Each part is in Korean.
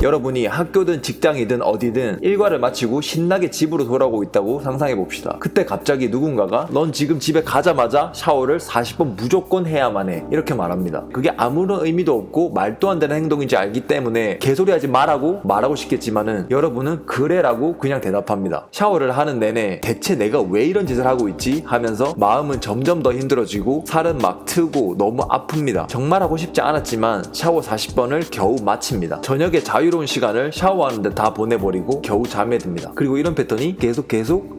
여러분이 학교든 직장이든 어디든 일과를 마치고 신나게 집으로 돌아오고 있다고 상상해봅시다. 그때 갑자기 누군가가 넌 지금 집에 가자마자 샤워를 40번 무조건 해야만 해, 이렇게 말합니다. 그게 아무런 의미도 없고 말도 안 되는 행동인지 알기 때문에 개소리하지 말라고 싶겠지만은 여러분은 그래라고 그냥 대답합니다. 샤워를 하는 내내 대체 내가 왜 이런 짓을 하고 있지 하면서 마음은 점점 더 힘들어지고 살은 막 트고 너무 아픕니다. 정말 하고 싶지 않았지만 샤워 40번을 겨우 마칩니다. 저녁에 자유로운 시간을 샤워하는데 다 보내버리고 겨우 잠에 듭니다. 그리고 이런 패턴이 계속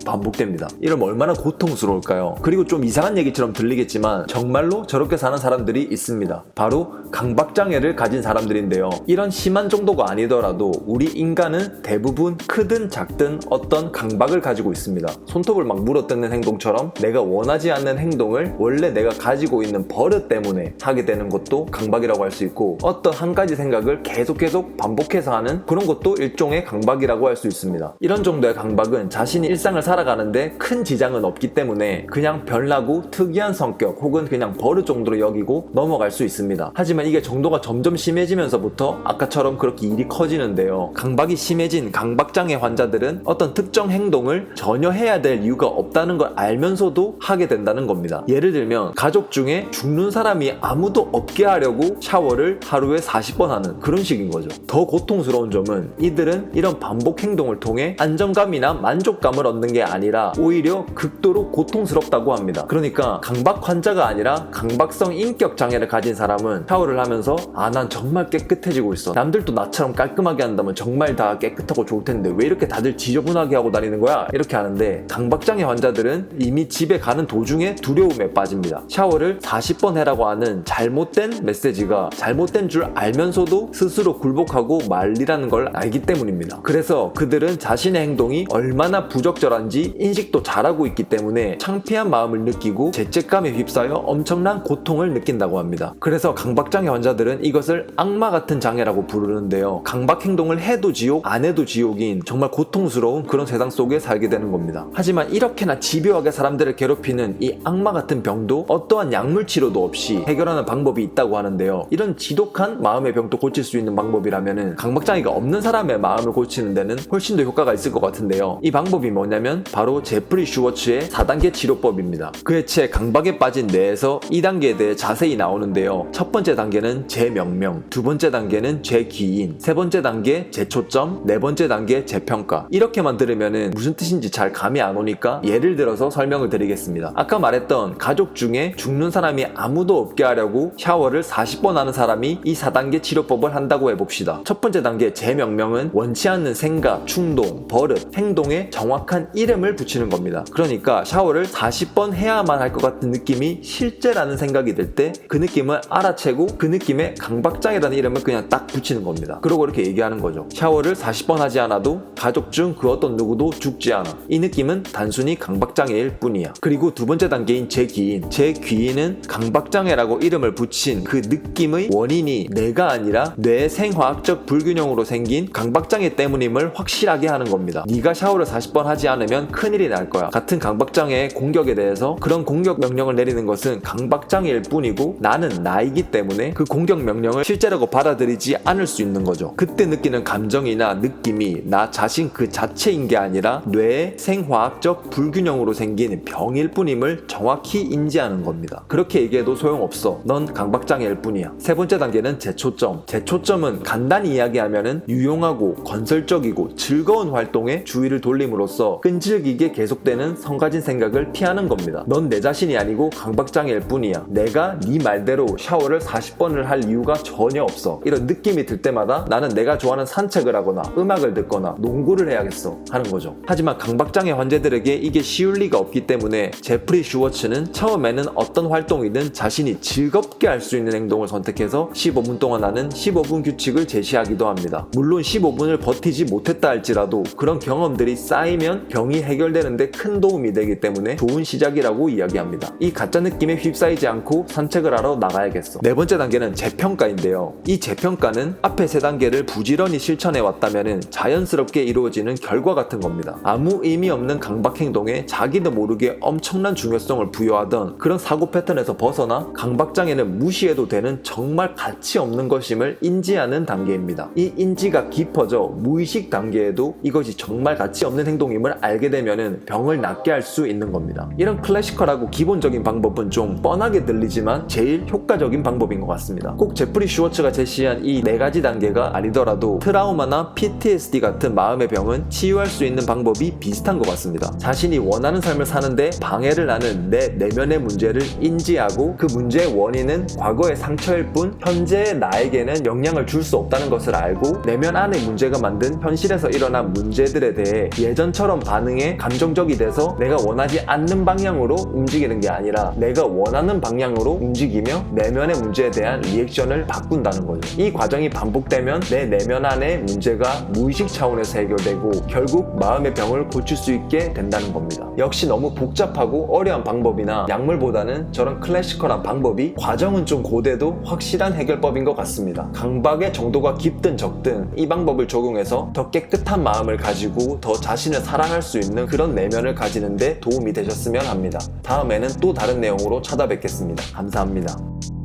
반복됩니다. 이러면 얼마나 고통스러울까요? 그리고 좀 이상한 얘기처럼 들리겠지만 정말로 저렇게 사는 사람들이 있습니다. 바로 강박장애를 가진 사람들인데요. 이런 심한 정도가 아니더라도 우리 인간은 대부분 크든 작든 어떤 강박을 가지고 있습니다. 손톱을 막 물어뜯는 행동처럼 내가 원하지 않는 행동을 원래 내가 가지고 있는 버릇 때문에 하게 되는 것도 강박이라고 할 수 있고, 어떤 한 가지 생각을 계속 반복해서 하는 그런 것도 일종의 강박이라고 할 수 있습니다. 이런 정도의 강박은 자신이 일상을 살아가는데 큰 지장은 없기 때문에 그냥 별나고 특이한 성격 혹은 그냥 버릇 정도로 여기고 넘어갈 수 있습니다. 하지만 이게 정도가 점점 심해지면서부터 아까처럼 그렇게 일이 커지는데요. 강박이 심해진 강박장애 환자들은 어떤 특정 행동을 전혀 해야 될 이유가 없다는 걸 알면서도 하게 된다는 겁니다. 예를 들면 가족 중에 죽는 사람이 아무도 없게 하려고 샤워를 하루에 40번 하는 그런 식인 거죠. 더 고통스러운 점은 이들은 이런 반복 행동을 통해 안정감이나 만족감을 얻는 게 아니라 오히려 극도로 고통스럽다고 합니다. 그러니까 강박 환자가 아니라 강박성 인격 장애를 가진 사람은 샤워를 하면서 난 정말 깨끗해지고 있어, 남들도 나처럼 깔끔하게 한다면 정말 다 깨끗하고 좋을 텐데 왜 이렇게 다들 지저분하게 하고 다니는 거야, 이렇게 하는데 강박장애 환자들은 이미 집에 가는 도중에 두려움에 빠집니다. 샤워를 40번 해라고 하는 잘못된 메시지가 잘못된 줄 알면서도 스스로 굴복하고 말리라는 걸 알기 때문입니다. 그래서 그들은 자신의 행동이 얼마나 부적절한지 인식도 잘하고 있기 때문에 창피한 마음을 느끼고 죄책감에 휩싸여 엄청난 고통을 느낀다고 합니다. 그래서 강박장애 환자들은 이것을 악마 같은 장애라고 부르는데요. 강박 행동을 해도 지옥, 안 해도 지옥인 정말 고통스러운 그런 세상 속에 살게 되는 겁니다. 하지만 이렇게나 집요하게 사람들을 괴롭히는 이 악마 같은 병도 어떠한 약물 치료도 없이 해결하는 방법이 있다고 하는데요. 이런 지독한 마음의 병도 고칠 수 있는 방법이라면은 강박장애가 없는 사람의 마음을 고치는 데는 훨씬 더 효과가 있을 것 같은데요. 이 방법이 뭐냐면 바로 제프리 슈워츠의 4단계 치료법입니다. 그의 책 강박에 빠진 뇌에서 이 단계에 대해 자세히 나오는데요. 첫 번째 단계는 재명명, 두 번째 단계는 재기인, 세 번째 단계 재초점, 네 번째 단계 재평가. 이렇게만 들으면은 무슨 뜻인지 잘 감이 안 오니까 예를 들어서 설명을 드리겠습니다. 아까 말했던 가족 중에 죽는 사람이 아무도 없게 하려고 샤워를 40번 하는 사람이 이 4단계 치료법을 한다고 해봅시다. 첫 번째 단계 재명명은 원치 않는 생각, 충동, 버릇, 행동에 정확한 이름을 붙이는 겁니다. 그러니까 샤워를 40번 해야만 할 것 같은 느낌이 실제라는 생각이 들 때 그 느낌을 알아채고 그 느낌에 강박장애라는 이름을 그냥 딱 붙이는 겁니다. 그러고 이렇게 얘기하는 거죠. 샤워를 40번 하지 않아도 가족 중 그 어떤 누구도 죽지 않아. 이 느낌은 단순히 강박장애일 뿐이야. 그리고 두 번째 단계인 재기인, 재귀인은 강박장애라고 이름을 붙인 그 느낌의 원인이 내가 아니라 뇌 생화학적 불균형으로 생긴 강박장애 때문임을 확실하게 하는 겁니다. 네가 샤워를 40번 하지 않으면 큰일이 날 거야. 같은 강박장애의 공격에 대해서 그런 공격 명령을 내리는 것은 강박장애일 뿐이고 나는 나이기 때문에 그 공격 명령을 실제라고 받아들이지 않을 수 있는 거죠. 그때 느끼는 감정이나 느낌이 나 자신 그 자체인 게 아니라 뇌의 생화학적 불균형으로 생긴 병일 뿐임을 정확히 인지하는 겁니다. 그렇게 얘기해도 소용없어. 넌 강박장애일 뿐이야. 세 번째 단계는 재초점. 재초점은 간단히 이야기하면은 유용하고 건설적이고 즐거운 활동에 주의를 돌림으로써 끈질기게 계속되는 성가진 생각을 피하는 겁니다. 넌 내 자신이 아니고 강박장애일 뿐이야. 내가 네 말대로 샤워를 40번을 할 이유가 전혀 없어. 이런 느낌이 들 때마다 나는 내가 좋아하는 산책을 하거나 음악을 듣거나 농구를 해야겠어 하는 거죠. 하지만 강박장애 환자들에게 이게 쉬울 리가 없기 때문에 제프리 슈워츠는 처음에는 어떤 활동이든 자신이 즐겁게 할 수 있는 행동을 선택해서 15분 동안 하는 15분 규칙을 제시하기도 합니다. 물론 15분을 버티지 못했다 할지라도 그런 경험들이 쌓이면 병이 해결되는데 큰 도움이 되기 때문에 좋은 시작이라고 이야기합니다. 이 가짜 느낌에 휩싸이지 않고 산책을 하러 나가야겠어. 네 번째 단계는 재평가인데요. 이 재평가는 앞에 세 단계를 부지런히 실천해 왔다면 자연스럽게 이루어지는 결과 같은 겁니다. 아무 의미 없는 강박 행동에 자기도 모르게 엄청난 중요성을 부여하던 그런 사고 패턴에서 벗어나 강박장애는 무시해도 되는 정말 가치 없는 것임을 인지하는 단계입니다. 겁니다. 이 인지가 깊어져 무의식 단계에도 이것이 정말 가치 없는 행동임을 알게 되면은 병을 낫게 할 수 있는 겁니다. 이런 클래시컬하고 기본적인 방법은 좀 뻔하게 들리지만 제일 효과적인 방법인 것 같습니다. 꼭 제프리 슈워츠가 제시한 이 4가지 단계가 아니더라도 트라우마나 PTSD 같은 마음의 병은 치유할 수 있는 방법이 비슷한 것 같습니다. 자신이 원하는 삶을 사는데 방해를 하는 내 내면의 문제를 인지하고 그 문제의 원인은 과거의 상처일 뿐 현재의 나에게는 영향을 줄 수 없다는 것을 알고 내면 안의 문제가 만든 현실에서 일어난 문제들에 대해 예전처럼 반응해 감정적이 돼서 내가 원하지 않는 방향으로 움직이는 게 아니라 내가 원하는 방향으로 움직이며 내면의 문제에 대한 리액션을 바꾼다는 거죠. 이 과정이 반복되면 내 내면 안의 문제가 무의식 차원에서 해결되고 결국 마음의 병을 고칠 수 있게 된다는 겁니다. 역시 너무 복잡하고 어려운 방법이나 약물보다는 저런 클래시컬한 방법이 과정은 좀 고돼도 확실한 해결법인 것 같습니다. 강박의 정도가 깊든 적든 이 방법을 적용해서 더 깨끗한 마음을 가지고 더 자신을 사랑할 수 있는 그런 내면을 가지는데 도움이 되셨으면 합니다. 다음에는 또 다른 내용으로 찾아뵙겠습니다. 감사합니다.